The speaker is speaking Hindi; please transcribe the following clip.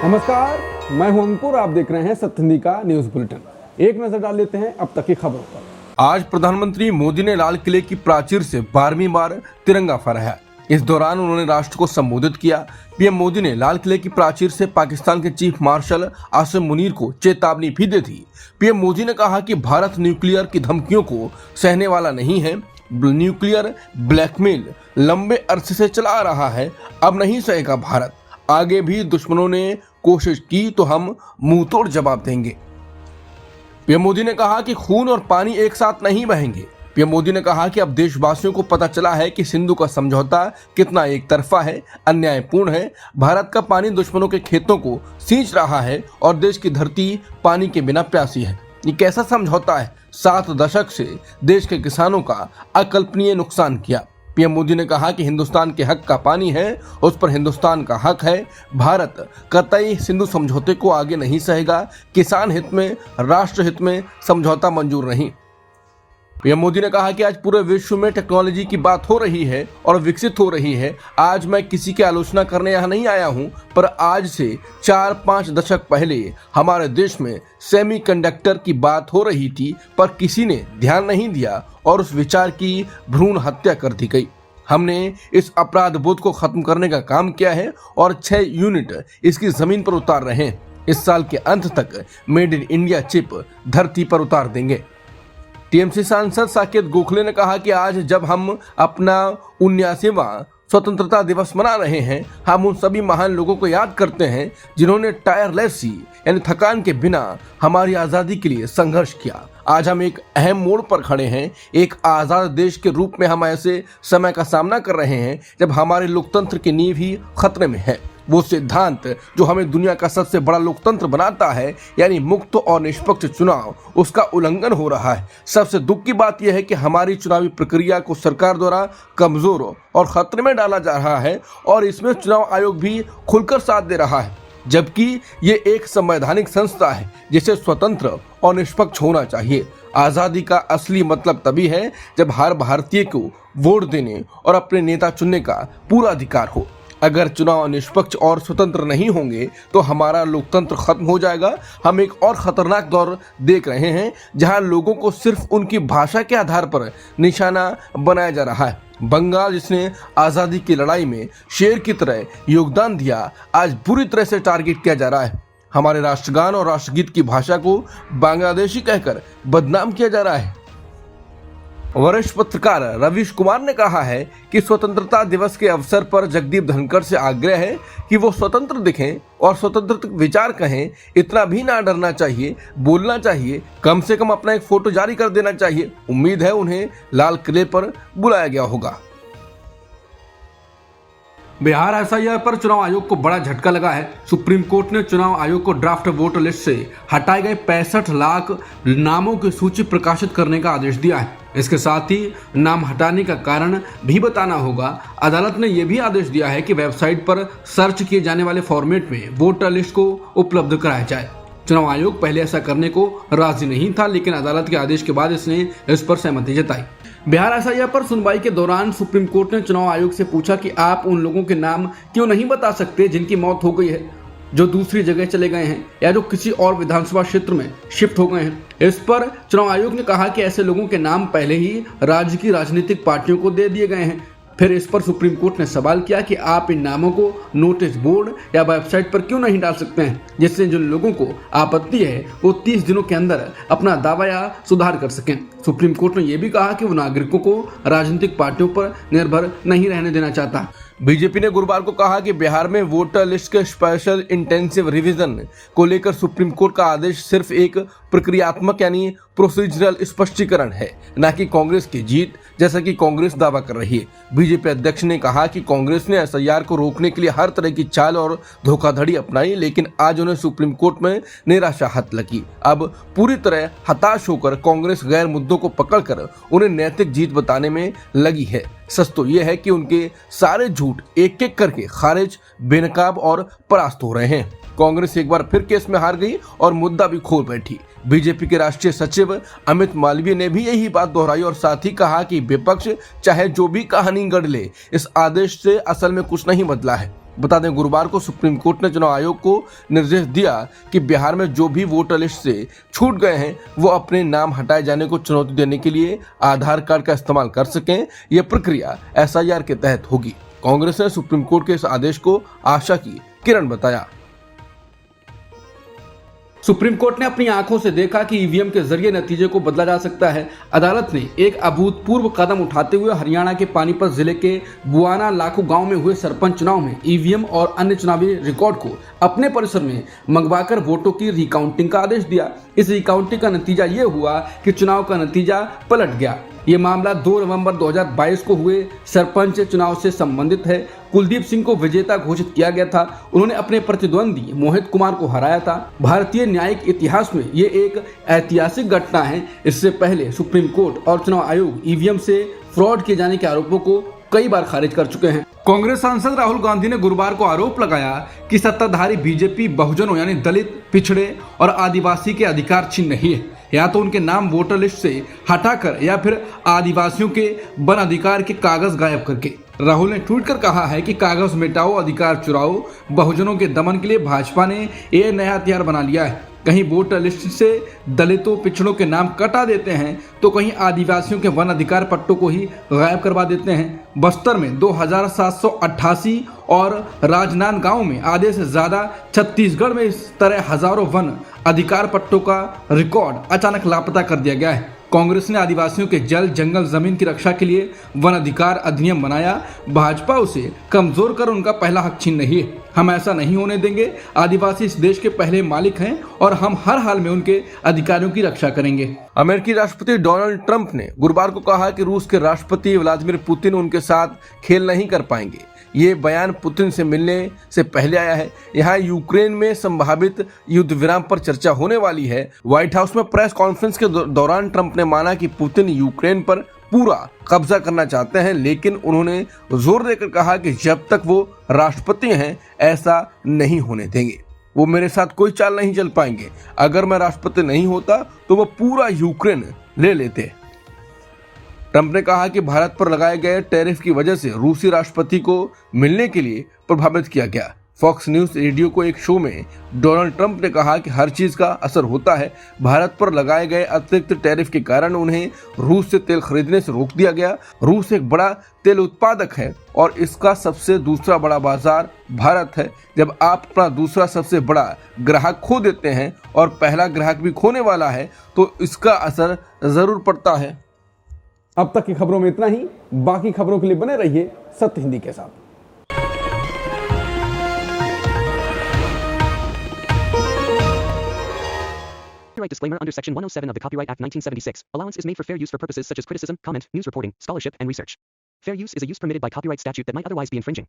नमस्कार, मैं हूं अंकुर। आप देख रहे हैं सत्य हिंदी का न्यूज बुलेटिन। एक नजर डाल लेते हैं अब तक की खबरों पर। आज प्रधानमंत्री मोदी ने लाल किले की प्राचीर से 12वीं बार तिरंगा फहराया। इस दौरान उन्होंने राष्ट्र को संबोधित किया। पीएम मोदी ने लाल किले की प्राचीर से पाकिस्तान के चीफ मार्शल आसिम मुनीर को चेतावनी भी दी थी। पीएम मोदी ने कहा कि भारत न्यूक्लियर की धमकियों को सहने वाला नहीं है। न्यूक्लियर ब्लैकमेल लंबे अरसे से चला आ रहा है, अब नहीं सहेगा भारत। आगे भी दुश्मनों ने कोशिश की तो हम मुंह तोड़ जवाब देंगे। पीएम मोदी ने कहा कि खून और पानी एक साथ नहीं बहेंगे। पीएम मोदी ने कहा कि अब देशवासियों को पता चला है कि सिंधु का समझौता कितना एक तरफा है, अन्यायपूर्ण है। भारत का पानी दुश्मनों के खेतों को सींच रहा है और देश की धरती पानी के बिना प्यासी है। ये कैसा समझौता है? 7 दशक से देश के किसानों का अकल्पनीय नुकसान किया। पीएम मोदी ने कहा कि हिंदुस्तान के हक का पानी है, उस पर हिंदुस्तान का हक है। भारत कतई सिंधु समझौते को आगे नहीं सहेगा। किसान हित में, राष्ट्र हित में समझौता मंजूर नहीं। पीएम मोदी ने कहा कि आज पूरे विश्व में टेक्नोलॉजी की बात हो रही है और विकसित हो रही है। आज मैं किसी की आलोचना करने यहाँ नहीं आया हूँ, पर आज से 4-5 दशक पहले हमारे देश में सेमीकंडक्टर की बात हो रही थी, पर किसी ने ध्यान नहीं दिया और उस विचार की भ्रूण हत्या कर दी गई। हमने इस अपराध बोध को खत्म करने का काम किया है और 6 यूनिट इसकी जमीन पर उतार रहे हैं। इस साल के अंत तक मेड इन इंडिया चिप धरती पर उतार देंगे। टीएमसी सांसद साकेत गोखले ने कहा कि आज जब हम अपना 79वां स्वतंत्रता दिवस मना रहे हैं, हम उन सभी महान लोगों को याद करते हैं जिन्होंने टायरलेसी यानी थकान के बिना हमारी आज़ादी के लिए संघर्ष किया। आज हम एक अहम मोड़ पर खड़े हैं। एक आज़ाद देश के रूप में हम ऐसे समय का सामना कर रहे हैं जब हमारे लोकतंत्र की नींव ही खतरे में है। वो सिद्धांत जो हमें दुनिया का सबसे बड़ा लोकतंत्र बनाता है, यानी मुक्त और निष्पक्ष चुनाव, उसका उल्लंघन हो रहा है। सबसे दुख की बात यह है कि हमारी चुनावी प्रक्रिया को सरकार द्वारा कमजोर और खतरे में डाला जा रहा है और इसमें चुनाव आयोग भी खुलकर साथ दे रहा है, जबकि ये एक संवैधानिक संस्था है जिसे स्वतंत्र और निष्पक्ष होना चाहिए। आज़ादी का असली मतलब तभी है जब हर भारतीय को वोट देने और अपने नेता चुनने का पूरा अधिकार हो। अगर चुनाव निष्पक्ष और स्वतंत्र नहीं होंगे तो हमारा लोकतंत्र खत्म हो जाएगा। हम एक और खतरनाक दौर देख रहे हैं जहां लोगों को सिर्फ उनकी भाषा के आधार पर निशाना बनाया जा रहा है। बंगाल, जिसने आज़ादी की लड़ाई में शेर की तरह योगदान दिया, आज बुरी तरह से टारगेट किया जा रहा है। हमारे राष्ट्रगान और राष्ट्रगीत की भाषा को बांग्लादेशी कहकर बदनाम किया जा रहा है। वरिष्ठ पत्रकार रवीश कुमार ने कहा है कि स्वतंत्रता दिवस के अवसर पर जगदीप धनखड़ से आग्रह है कि वो स्वतंत्र दिखें और स्वतंत्र विचार कहें। इतना भी ना डरना चाहिए, बोलना चाहिए, कम से कम अपना एक फोटो जारी कर देना चाहिए। उम्मीद है उन्हें लाल किले पर बुलाया गया होगा। बिहार एसआईआर पर चुनाव आयोग को बड़ा झटका लगा है। सुप्रीम कोर्ट ने चुनाव आयोग को ड्राफ्ट वोटर लिस्ट से हटाए गए 65 लाख नामों की सूची प्रकाशित करने का आदेश दिया है। इसके साथ ही नाम हटाने का कारण भी बताना होगा। अदालत ने यह भी आदेश दिया है कि वेबसाइट पर सर्च किए जाने वाले फॉर्मेट में वोटर लिस्ट को उपलब्ध कराया जाए। चुनाव आयोग पहले ऐसा करने को राजी नहीं था, लेकिन अदालत के आदेश के बाद इसने इस पर सहमति जताई। बिहार एसआईआर पर सुनवाई के दौरान सुप्रीम कोर्ट ने चुनाव आयोग से पूछा कि आप उन लोगों के नाम क्यों नहीं बता सकते जिनकी मौत हो गई है, जो दूसरी जगह चले गए हैं या जो किसी और विधानसभा क्षेत्र में शिफ्ट हो गए हैं। इस पर चुनाव आयोग ने कहा कि ऐसे लोगों के नाम पहले ही राज्य की राजनीतिक पार्टियों को दे दिए गए हैं। फिर इस पर सुप्रीम कोर्ट ने सवाल किया कि आप इन नामों को नोटिस बोर्ड या वेबसाइट पर क्यों नहीं डाल सकते हैं, जिससे जिन लोगों को आपत्ति है वो 30 दिनों के अंदर अपना दावा या सुधार कर सकें। सुप्रीम कोर्ट ने यह भी कहा कि वो नागरिकों को राजनीतिक पार्टियों पर निर्भर नहीं रहने देना चाहता। बीजेपी ने गुरुवार को कहा कि बिहार में वोटर लिस्ट के स्पेशल इंटेंसिव रिवीजन को लेकर सुप्रीम कोर्ट का आदेश सिर्फ एक प्रक्रियात्मक यानी प्रोसीजरल स्पष्टीकरण है, न कि कांग्रेस की जीत, जैसा कि कांग्रेस दावा कर रही है। बीजेपी अध्यक्ष ने कहा कि कांग्रेस ने एसआईआर को रोकने के लिए हर तरह की चाल और धोखाधड़ी अपनाई, लेकिन आज उन्हें सुप्रीम कोर्ट में निराशा हाथ लगी। अब पूरी तरह हताश होकर कांग्रेस गैर मुद्दों को पकड़कर उन्हें नैतिक जीत बताने में लगी है। सच तो यह है कि उनके सारे झूठ एक एक करके खारिज, बेनकाब और परास्त हो रहे हैं। कांग्रेस एक बार फिर केस में हार गई और मुद्दा भी खो बैठी। बीजेपी के राष्ट्रीय सचिव अमित मालवीय ने भी यही बात दोहराई और साथ ही कहा कि विपक्ष चाहे जो भी कहानी गढ़ ले, इस आदेश से असल में कुछ नहीं बदला है। बता दें गुरुवार को सुप्रीम कोर्ट ने चुनाव आयोग को निर्देश दिया कि बिहार में जो भी वोटर लिस्ट से छूट गए हैं वो अपने नाम हटाए जाने को चुनौती देने के लिए आधार कार्ड का इस्तेमाल कर सकें। यह प्रक्रिया एसआईआर के तहत होगी। कांग्रेस ने सुप्रीम कोर्ट के इस आदेश को आशा की किरण बताया। सुप्रीम कोर्ट ने अपनी आंखों से देखा कि ईवीएम के जरिए नतीजे को बदला जा सकता है। अदालत ने एक अभूतपूर्व कदम उठाते हुए हरियाणा के पानीपत जिले के बुआना लाखू गांव में हुए सरपंच चुनाव में ईवीएम और अन्य चुनावी रिकॉर्ड को अपने परिसर में मंगवाकर वोटों की रिकाउंटिंग का आदेश दिया। इस रिकाउंटिंग का नतीजा ये हुआ कि चुनाव का नतीजा पलट गया। ये मामला 2 नवंबर 2022 को हुए सरपंच चुनाव से संबंधित है। कुलदीप सिंह को विजेता घोषित किया गया था। उन्होंने अपने प्रतिद्वंदी मोहित कुमार को हराया था। भारतीय न्यायिक इतिहास में ये एक ऐतिहासिक घटना है। इससे पहले सुप्रीम कोर्ट और चुनाव आयोग ईवीएम से फ्रॉड किए जाने के आरोपों को कई बार खारिज कर चुके हैं। कांग्रेस सांसद राहुल गांधी ने गुरुवार को आरोप लगाया कि सत्ताधारी बीजेपी बहुजनों यानी दलित, पिछड़े और आदिवासी के अधिकार छीन रही है, या तो उनके नाम वोटर लिस्ट से हटाकर या फिर आदिवासियों के वन अधिकार के कागज गायब करके। राहुल ने ट्वीट कर कहा है कि कागज मिटाओ, अधिकार चुराओ। बहुजनों के दमन के लिए भाजपा ने ये नया हथियार बना लिया है। कहीं वोटर लिस्ट से दलितों, पिछड़ों के नाम कटा देते हैं तो कहीं आदिवासियों के वन अधिकार पट्टों को ही गायब करवा देते हैं। बस्तर में 2788 और राजनांदगांव में आधे से ज्यादा, छत्तीसगढ़ में इस तरह हजारों वन अधिकार पट्टों का रिकॉर्ड अचानक लापता कर दिया गया है। कांग्रेस ने आदिवासियों के जल, जंगल, जमीन की रक्षा के लिए वन अधिकार अधिनियम बनाया। भाजपा उसे कमजोर कर उनका पहला हक छीन रही है। हम ऐसा नहीं होने देंगे। आदिवासी इस देश के पहले मालिक हैं और हम हर हाल में उनके अधिकारों की रक्षा करेंगे। अमेरिकी राष्ट्रपति डोनाल्ड ट्रंप ने गुरुवार को कहा कि रूस के राष्ट्रपति व्लादिमीर पुतिन उनके साथ खेल नहीं कर पाएंगे। ये बयान पुतिन से मिलने से पहले आया है। यहाँ यूक्रेन में संभावित युद्ध विराम पर चर्चा होने वाली है। व्हाइट हाउस में प्रेस कॉन्फ्रेंस के दौरान ट्रंप ने माना कि पुतिन यूक्रेन पर पूरा कब्जा करना चाहते हैं, लेकिन उन्होंने जोर देकर कहा कि जब तक वो राष्ट्रपति हैं ऐसा नहीं होने देंगे। वो मेरे साथ कोई चाल नहीं चल पाएंगे। अगर मैं राष्ट्रपति नहीं होता तो वो पूरा यूक्रेन ले लेते। ट्रंप ने कहा कि भारत पर लगाए गए टैरिफ की वजह से रूसी राष्ट्रपति को मिलने के लिए प्रभावित किया गया। फॉक्स न्यूज रेडियो को एक शो में डोनाल्ड ट्रंप ने कहा कि हर चीज का असर होता है। भारत पर लगाए गए अतिरिक्त टैरिफ के कारण उन्हें रूस से तेल खरीदने से रोक दिया गया। रूस एक बड़ा तेल उत्पादक है और इसका सबसे दूसरा बड़ा बाजार भारत है। जब आप अपना दूसरा सबसे बड़ा ग्राहक खो देते हैं और पहला ग्राहक भी खोने वाला है तो इसका असर जरूर पड़ता है। अब तक की खबरों में इतना ही। बाकी खबरों के लिए बने रहिए सत्य हिंदी के साथ। Copyright disclaimer under Section 107 of the Copyright Act 1976. Allowance is made for fair use for purposes such as criticism, comment, news reporting, scholarship, and research. Fair use is a use permitted by copyright statute that might otherwise be infringing.